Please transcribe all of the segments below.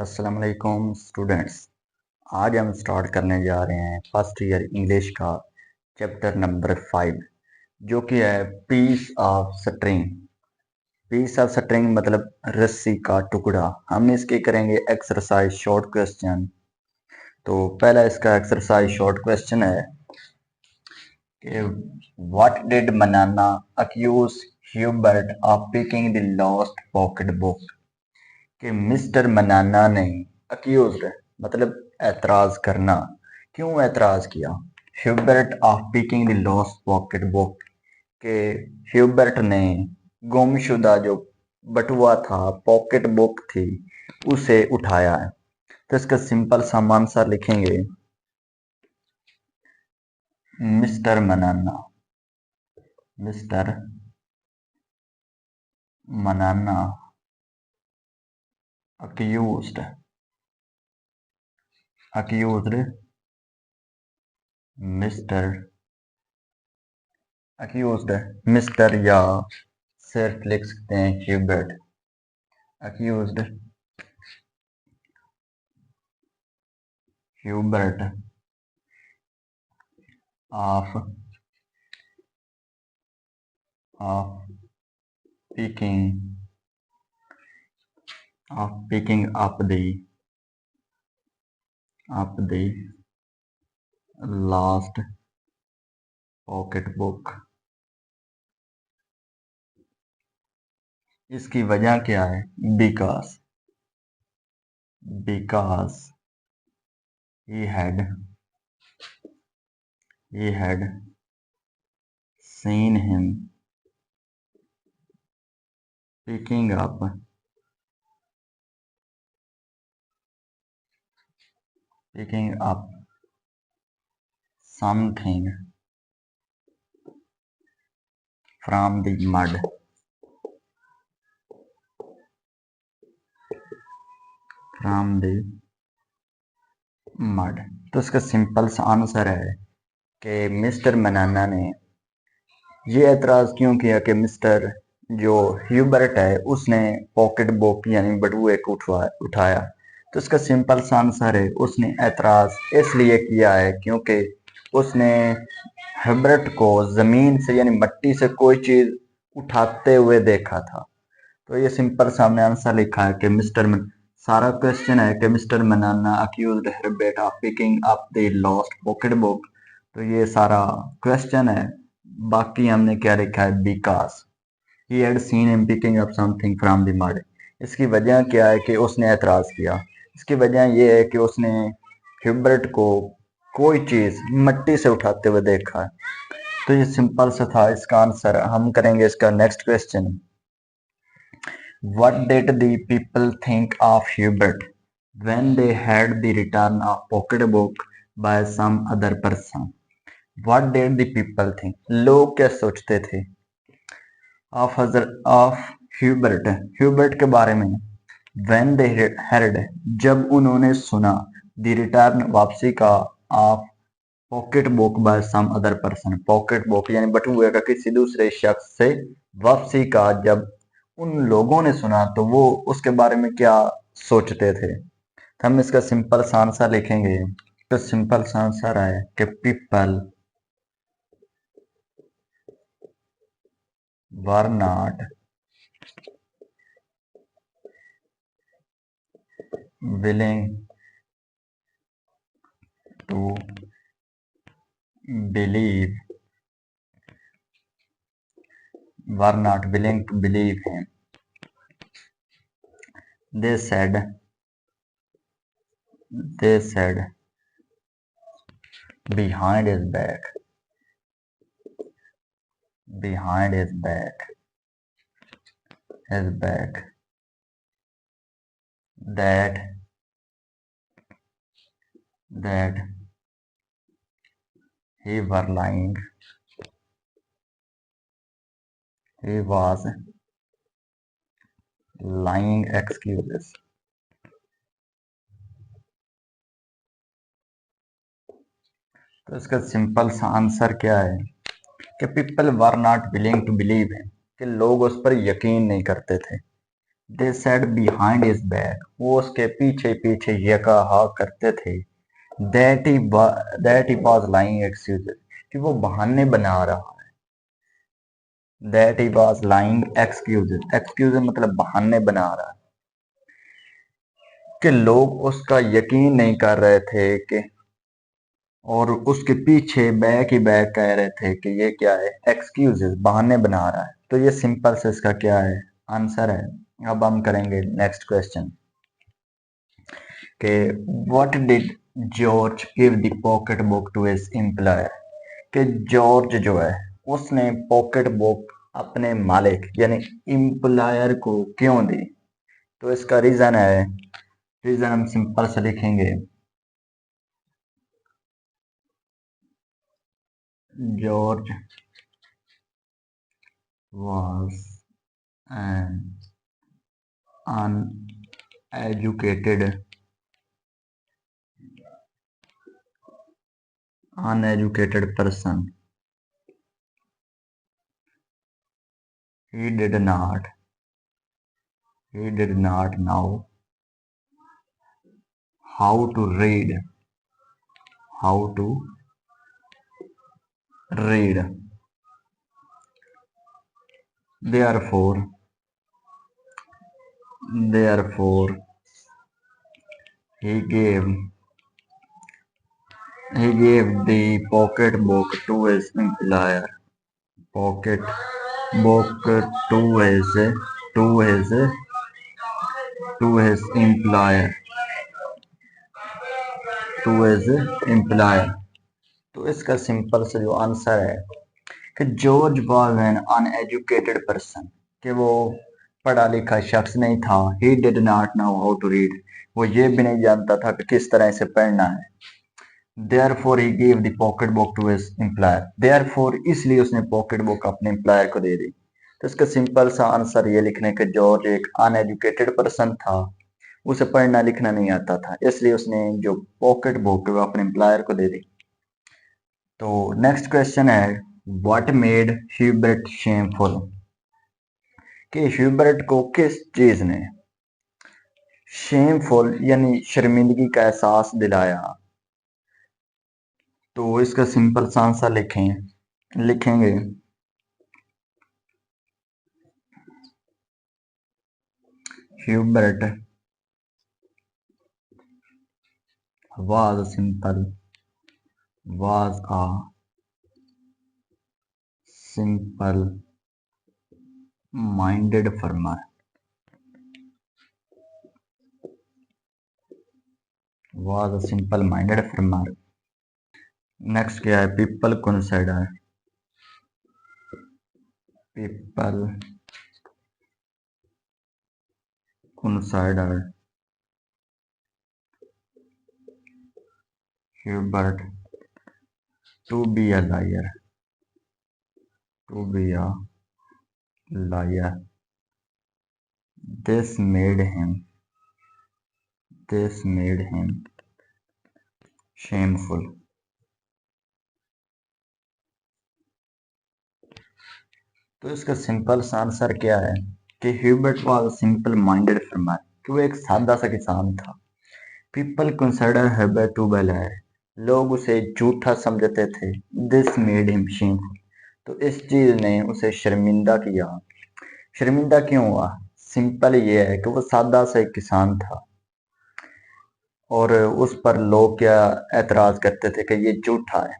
अस्सलाम वालेकुम स्टूडेंट्स। आज हम स्टार्ट करने जा रहे हैं फर्स्ट ईयर इंग्लिश का चैप्टर नंबर 5 जो कि है piece of string. Piece of string मतलब रस्सी का टुकड़ा। हम इसके करेंगे एक्सरसाइज शॉर्ट क्वेश्चन। तो पहला इसका एक्सरसाइज शॉर्ट क्वेश्चन है कि what did Manana accuse Hubert of picking the lost pocket book. कि मिस्टर मनाना ने अक्यूज्ड मतलब एतराज करना, क्यों एतराज किया, Hubert of picking the lost pocket book के ह्यूबर्ट ने गुमशुदा जो बटुआ था, पॉकेट बुक थी, उसे उठाया है। तो इसका सिंपल सा आंसर लिखेंगे मिस्टर मनाना। मिस्टर मनाना accused accused mister accused mister या सिर्फ लिख सकते हैं Hubert. Accused Hubert of of picking up the last pocket book। इसकी वजह क्या है? Because he had seen him picking up something from the mud। तो इसका सिंपल सा आंसर है कि मिस्टर मनाना ने ये एतराज क्यों किया कि मिस्टर जो ह्यूबर्ट है उसने पॉकेट बुक यानी बटुए को उठाया। तो इसका सिंपल सा आंसर है उसने एतराज इसलिए किया है क्योंकि उसने ह्यूबर्ट को जमीन से यानी मिट्टी से कोई चीज उठाते हुए देखा था। तो ये सिंपल सा हमने आंसर लिखा है कि सारा क्वेश्चन है कि मिस्टर मनाना accused Hubert of picking up the lost pocket book. तो ये सारा क्वेश्चन है। बाकी हमने क्या लिखा है? Because he had seen him picking up something from the mud. इसकी वजह क्या है कि उसने एतराज किया? इसकी वजह यह है कि उसने ह्यूबर्ट को कोई चीज मिट्टी से उठाते हुए देखा है। तो ये सिंपल सा था इसका आंसर। हम करेंगे इसका next question. What did the people think of Hubert when they heard the return of pocketbook by some other person? What did the people think? लोग क्या सोचते थे of Hubert के बारे में? When they heard जब उन्होंने सुना the return वापसी का of pocket book by some other person. Pocket book यानी बटुए का किसी दूसरे शख्स से वापसी का जब उन लोगों ने सुना तो वो उसके बारे में क्या सोचते थे। तो हम इसका सिंपल सा आंसर लिखेंगे। तो सिंपल सा आंसर है कि people were not willing to believe him। they said behind his back that he was lying excuses। तो इसका सिंपल सा आंसर क्या है कि people were not willing to believe him, कि लोग उस पर यकीन नहीं करते थे। They said behind his back, वो उसके पीछे पीछे ये कहा करते थे, that he was lying excuses, कि वो बहाने बना रहा है। That he was lying excuses, excuses मतलब बहाने बना रहा है, कि लोग उसका यकीन नहीं कर रहे थे कि, और उसके पीछे बैक ही बैक कह रहे थे कि ये क्या है, एक्सक्यूजेस, बहाने बना रहा है। तो ये सिंपल से इसका क्या है, आंसर है। अब हम करेंगे नेक्स्ट क्वेश्चन कि what did George give the pocket book to his employer, कि जॉर्ज जो है उसने पॉकेट बुक अपने मालिक यानी एम्प्लॉयर को क्यों दी। तो इसका रीजन है, रीजन हम सिंपल से लिखेंगे, George was an uneducated person. He did not know how to read, how to read. Therefore, therefore he gave the pocket book to his employer. Pocket book to his employer, to his employer. तो इसका simple से जो answer है कि George was an uneducated person, कि वो पढ़ा लिखा शख्स नहीं था। He did not know how to read, वो ये भी नहीं जानता था कि किस तरह से पढ़ना है। Therefore he give the pocket book to his employer, therefore इसलिए उसने पॉकेट बुक अपने एम्प्लॉयर को दे दी। तो इसका सिंपल सा आंसर ये लिखने के, जॉर्ज एक अनएजुकेटेड पर्सन था, उसे पढ़ना लिखना नहीं आता था, इसलिए उसने जो पॉकेट बुक वो अपने एम्प्लॉयर को दे दी। तो नेक्स्ट क्वेश्चन है, व्हाट मेड ह्यूबर्ट शेमफुल, कि ह्यूबर्ट को किस चीज ने शेमफुल यानी शर्मिंदगी का एहसास दिलाया। तो इसका सिंपल सा आंसर लिखेंगे, Hubert was a simple minded farmer, next क्या है, people considered Hubert to be a liar, to be a liar. This made him shameful. तो इसका सिंपल सा आंसर क्या है कि Hubert was simple minded farmer, कि वो एक सादा सा किसान था। People consider Hubert to be liar, लोग उसे झूठा समझते थे। दिस मेड हिम शेमफुल, तो इस चीज ने उसे शर्मिंदा किया। शर्मिंदा क्यों हुआ, सिंपल ये है कि वो सादा सा एक किसान था और उस पर लोग क्या एतराज करते थे कि ये झूठा है,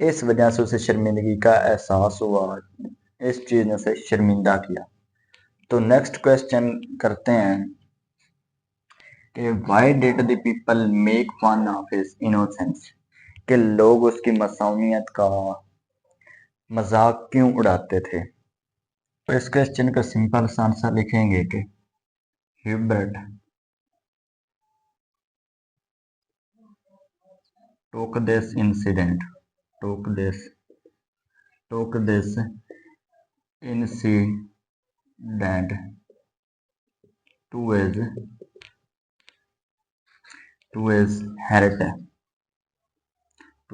इस वजह से उसे शर्मिंदगी का एहसास हुआ, इस चीज ने उसे शर्मिंदा किया। तो नेक्स्ट क्वेश्चन करते हैं कि why did the people make fun of his innocence, कि लोग उसकी मासूमियत का मजाक क्यों उड़ाते थे। तो इस क्वेश्चन का सिंपल सा आंसर लिखेंगे कि Hubert took this incident took this incident to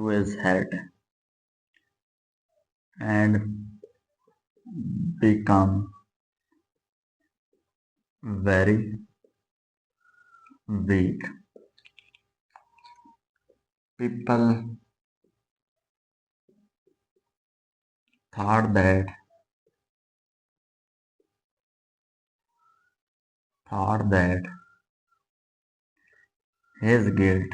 his heart, and become very weak. People thought that his guilt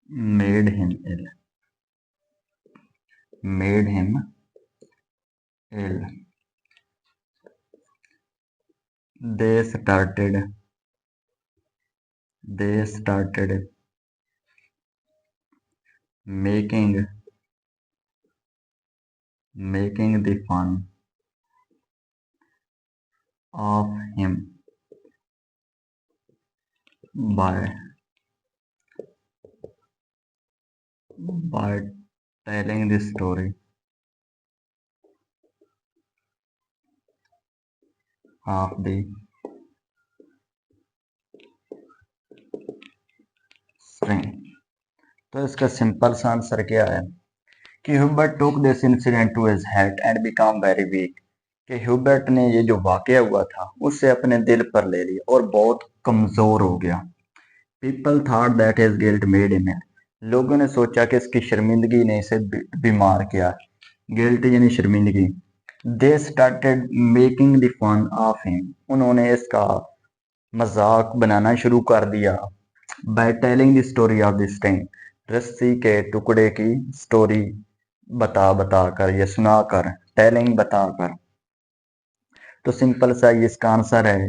made him ill. Made him ill. They started making the fun of him by telling the story of the string. तो इसका simple सा answer क्या है कि Hubert took this incident to his head and become very weak. कि Hubert ने ये जो वाकया हुआ था उससे अपने दिल पर ले लिया और बहुत कमजोर हो गया। People thought that his guilt made him ill. लोगों ने सोचा कि इसकी शर्मिंदगी ने इसे बीमार किया। गिल्ट यानी शर्मिंदगी। They started making the fun of him. उन्होंने इसका मजाक बनाना शुरू कर दिया। By telling the story of the string. रस्सी के टुकड़े की स्टोरी बता कर या सुनाकर, टेलिंग बताकर। तो सिंपल सा ये इसका आंसर है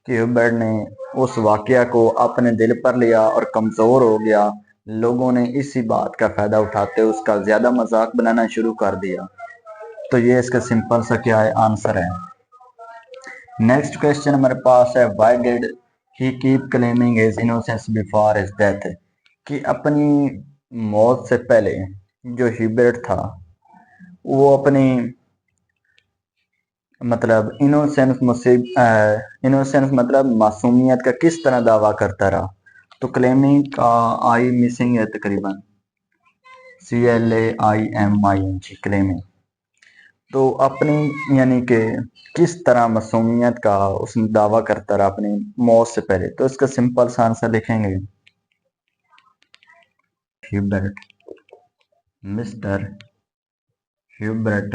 कि ह्यूबर्ट ने उस वाकया को अपने दिल पर लिया और कमजोर हो गया। लोगों ने इसी बात का फायदा उठाते उसका ज्यादा मजाक बनाना शुरू कर दिया। तो ये इसका सिंपल सा क्या है आंसर है। नेक्स्ट क्वेश्चन हमारे पास है why did he keep claiming his innocence before his death. कि अपनी मौत से पहले जो ह्यूबर्ट था वो अपनी मतलब इनोसेंस मतलब मासूमियत का किस तरह दावा करता रहा। तो क्लेमिंग का आई मिसिंग है तकरीबन CLAIMING क्लेमिंग। तो अपनी यानी कि किस तरह मासूमियत का उसने दावा करता रहा अपनी मौत से पहले। तो इसका सिंपल सा आंसर लिखेंगे Hubert mister Hubert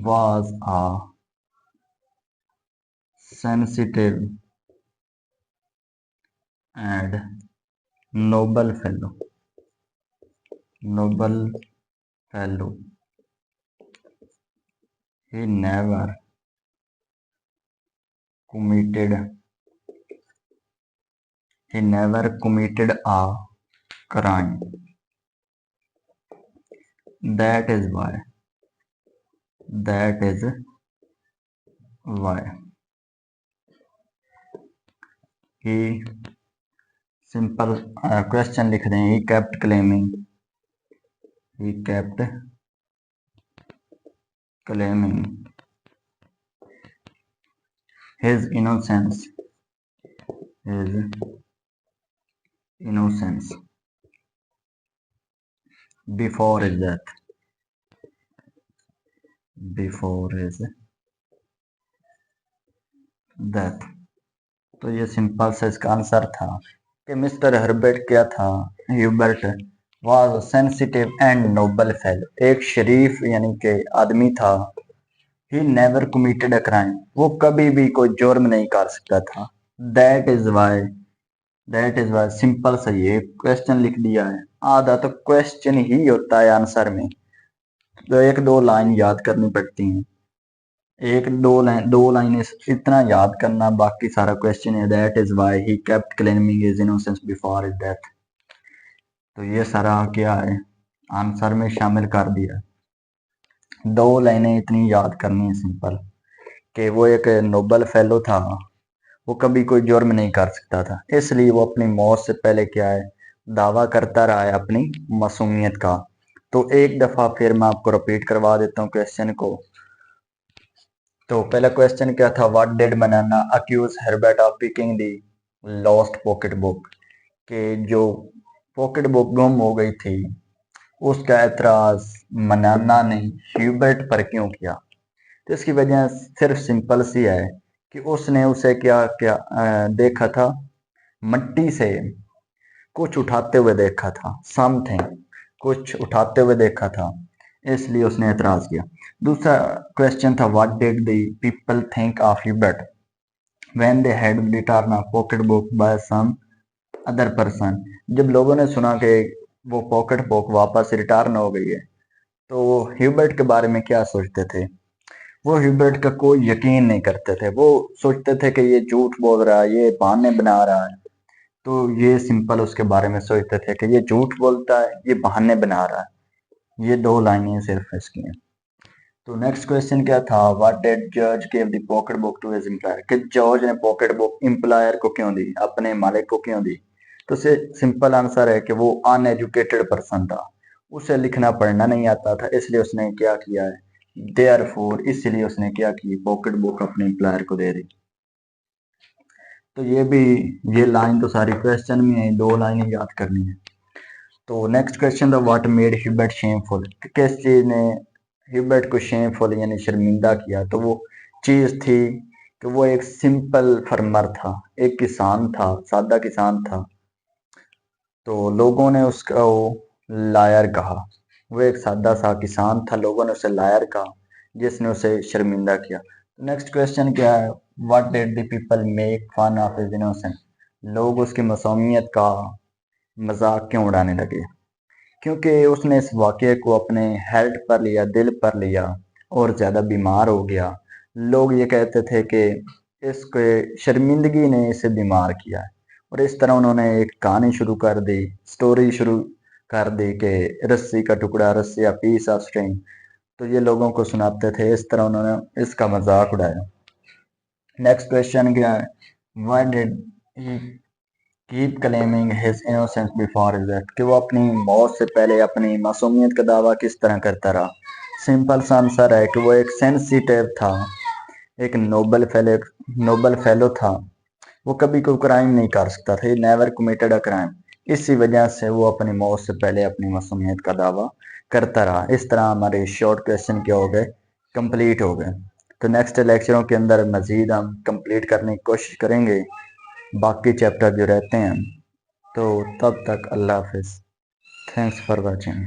was a sensitive and noble fellow. He never committed a crime. That is why he simple question लिख दें he kept claiming his innocence before his death तो ये सिंपल सा इसका answer था कि mister Herbert क्या था, Hubert was sensitive and noble fellow, एक शरीफ यानी कि आदमी था। He never committed a crime, वो कभी भी कोई जुर्म नहीं कर सकता था। दैट इज वाई सिंपल सा ये क्वेश्चन लिख दिया है। आधा तो क्वेश्चन ही होता है आंसर में, तो एक दो लाइन याद करनी पड़ती हैं। एक दो लाइन इतना याद करना, बाकी सारा क्वेश्चन है that is why he kept claiming his innocence before his death. तो ये सारा क्या है आंसर में शामिल कर दिया। दो लाइनें इतनी याद करनी है सिंपल कि वो एक नोबल फेलो था, वो कभी कोई जुर्म नहीं कर सकता था, इसलिए वो अपनी मौत से पहले क्या है दावा करता रहा है अपनी मासूमियत का। तो एक दफा फिर मैं आपको रिपीट करवा देता हूँ क्वेश्चन को। तो पहला क्वेश्चन क्या था, what did banana accuse Herbert of picking the lost pocket book. कि जो पॉकेट बुक गुम हो गई थी उसका एतराज़ मनाना ने ह्यूबर्ट पर क्यों किया? तो इसकी वजह सिर्फ सिंपल सी है कि उसने उसे क्या क्या देखा था, मिट्टी से कुछ उठाते हुए देखा था, समथिंग, कुछ उठाते हुए देखा था, इसलिए उसने एतराज किया। दूसरा क्वेश्चन था, what did the people think of Hubert when they had return a pocket book by some other person? जब लोगों ने सुना कि वो पॉकेट बुक वापस रिटर्न हो गई है, तो वो ह्यूबर्ट के बारे में क्या सोचते थे? वो ह्यूबर्ट का कोई यकीन नहीं करते थे। वो सोचते थे कि ये झूठ बोल रहा है, ये बहाने बना रहा है। तो ये सिंपल उसके बारे में सोचते थे कि ये झूठ बोलता है, ये बहाने बना रहा है। ये दो लाइनें सिर्फ इसकी हैं। तो नेक्स्ट क्वेश्चन क्या था, what did George give the pocket book to his employer? कि जॉर्ज ने पॉकेट बुक एम्प्लॉयर को क्यों दी, अपने मालिक को क्यों दी? तो से सिंपल आंसर है कि वो अनएजुकेटेड पर्सन था, उसे लिखना पढ़ना नहीं आता था, इसलिए उसने क्या किया है, देयरफॉर, इसलिए उसने क्या की, पॉकेट बुक अपने एम्प्लॉयर को दे दी। तो ये भी, ये लाइन तो सारी क्वेश्चन में है, दो लाइनें याद करनी है। तो नेक्स्ट क्वेश्चन था, व्हाट मेड ह्यूबर्ट शेमफुल? किस चीज ने ह्यूबर्ट को शेमफुल यानी शर्मिंदा किया? तो वो चीज थी कि वो एक सिंपल फार्मर था, एक किसान था, सादा किसान था। तो लोगों ने उसका वो लायर कहा। वो एक सादा सा किसान था, लोगों ने उसे लायर कहा, जिसने उसे शर्मिंदा किया। नेक्स्ट क्वेश्चन क्या है, what did the people make fun of his innocence? लोग उसकी मासूमियत का मजाक क्यों उड़ाने लगे? क्योंकि उसने इस वाक़ये को अपने हेल्थ पर लिया, दिल पर लिया, और ज़्यादा बीमार हो गया। लोग ये कहते थे कि इसके शर्मिंदगी ने इसे बीमार किया है, और इस तरह उन्होंने एक कहानी शुरू कर दी, स्टोरी शुरू कर दी कि रस्सी का टुकड़ा, रस्सी या पीस ऑफ स्ट्रिंग। तो ये लोगों को सुनाते थे, इस तरह उन्होंने इसका मजाक उड़ाया। नेक्स्ट क्वेश्चन क्या है, why did he keep claiming his innocence before his death? कि वो अपनी मौत से पहले अपनी मासूमियत का दावा किस तरह करता रहा? सिंपल सा आंसर है कि वो एक सेंसिटिव था, एक नोबल फेलो था। वो कभी कोई क्राइम नहीं कर सकता था, नेवर कमिटेड अ क्राइम। इसी वजह से वो अपनी मौत से पहले अपनी मासूमियत का दावा करता रहा। इस तरह हमारे शॉर्ट क्वेश्चन क्या हो गए, कंप्लीट हो गए। तो नेक्स्ट लेक्चरों के अंदर मजीद हम कंप्लीट करने की कोशिश करेंगे, बाकी चैप्टर जो रहते हैं। तो तब तक अल्लाह हाफिज़। Thanks for watching.